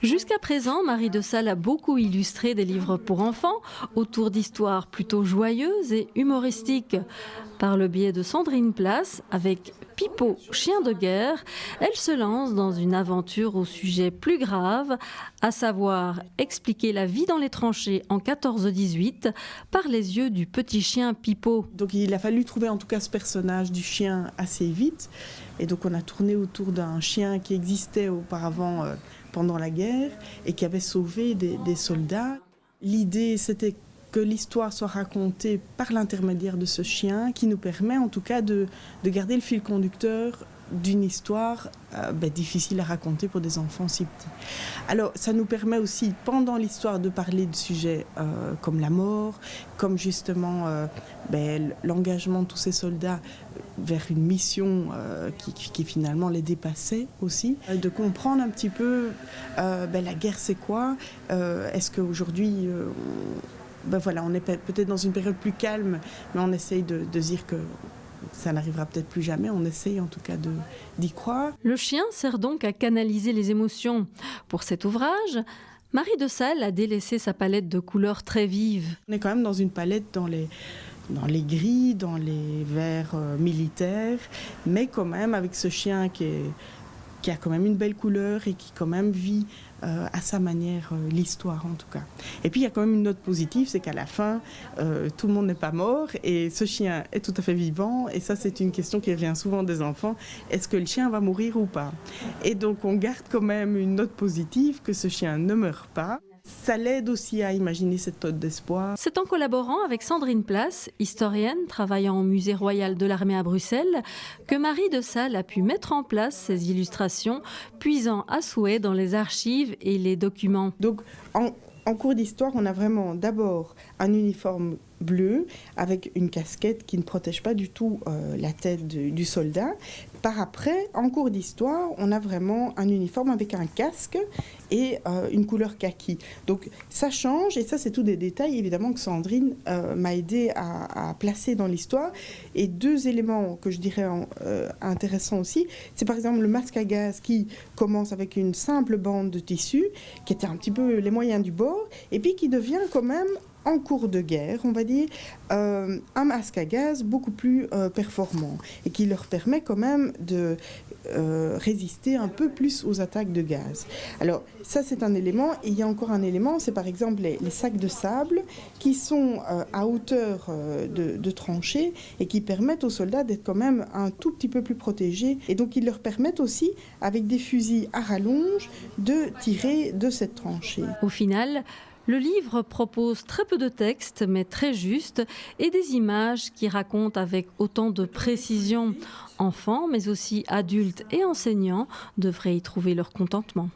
Jusqu'à présent, Marie de Sales a beaucoup illustré des livres pour enfants autour d'histoires plutôt joyeuses et humoristiques. Par le biais de Sandrine Place, avec Pipo, chien de guerre, elle se lance dans une aventure au sujet plus grave, à savoir expliquer la vie dans les tranchées en 14-18 par les yeux du petit chien Pipo. Donc il a fallu trouver en tout cas ce personnage du chien assez vite. Et donc on a tourné autour d'un chien qui existait auparavant pendant la guerre et qui avait sauvé des soldats. L'idée c'était que l'histoire soit racontée par l'intermédiaire de ce chien qui nous permet en tout cas de garder le fil conducteur d'une histoire difficile à raconter pour des enfants si petits. Alors ça nous permet aussi pendant l'histoire de parler de sujets comme la mort, comme justement l'engagement de tous ces soldats vers une mission qui finalement les dépassait aussi, de comprendre un petit peu la guerre c'est quoi, est-ce qu'aujourd'hui on est peut-être dans une période plus calme, mais on essaye de dire que ça n'arrivera peut-être plus jamais, on essaye en tout cas d'y croire. Le chien sert donc à canaliser les émotions. Pour cet ouvrage, Marie de Sales a délaissé sa palette de couleurs très vives. On est quand même dans une palette dans les gris, dans les verts militaires, mais quand même avec ce chien qui a quand même une belle couleur et qui quand même vit à sa manière l'histoire en tout cas. Et puis il y a quand même une note positive, c'est qu'à la fin, tout le monde n'est pas mort et ce chien est tout à fait vivant et ça c'est une question qui revient souvent des enfants, est-ce que le chien va mourir ou pas? Et donc on garde quand même une note positive que ce chien ne meurt pas. Ça l'aide aussi à imaginer cette note d'espoir. C'est en collaborant avec Sandrine Place, historienne travaillant au Musée royal de l'armée à Bruxelles, que Marie de Sales a pu mettre en place ces illustrations, puisant à souhait dans les archives et les documents. Donc en cours d'histoire, on a vraiment d'abord un uniforme bleu avec une casquette qui ne protège pas du tout la tête du soldat. Par après, en cours d'histoire, on a vraiment un uniforme avec un casque et une couleur kaki. Donc ça change et ça c'est tous des détails évidemment que Sandrine m'a aidé à placer dans l'histoire. Et deux éléments que je dirais intéressants aussi, c'est par exemple le masque à gaz qui commence avec une simple bande de tissu qui était un petit peu les moyens du bord et puis qui devient quand même en cours de guerre, on va dire, un masque à gaz beaucoup plus performant et qui leur permet quand même de résister un peu plus aux attaques de gaz. Alors ça c'est un élément et il y a encore un élément, c'est par exemple les sacs de sable qui sont à hauteur de tranchées et qui permettent aux soldats d'être quand même un tout petit peu plus protégés et donc ils leur permettent aussi avec des fusils à rallonge de tirer de cette tranchée. Au final, le livre propose très peu de texte, mais très juste, et des images qui racontent avec autant de précision. Enfants, mais aussi adultes et enseignants devraient y trouver leur contentement.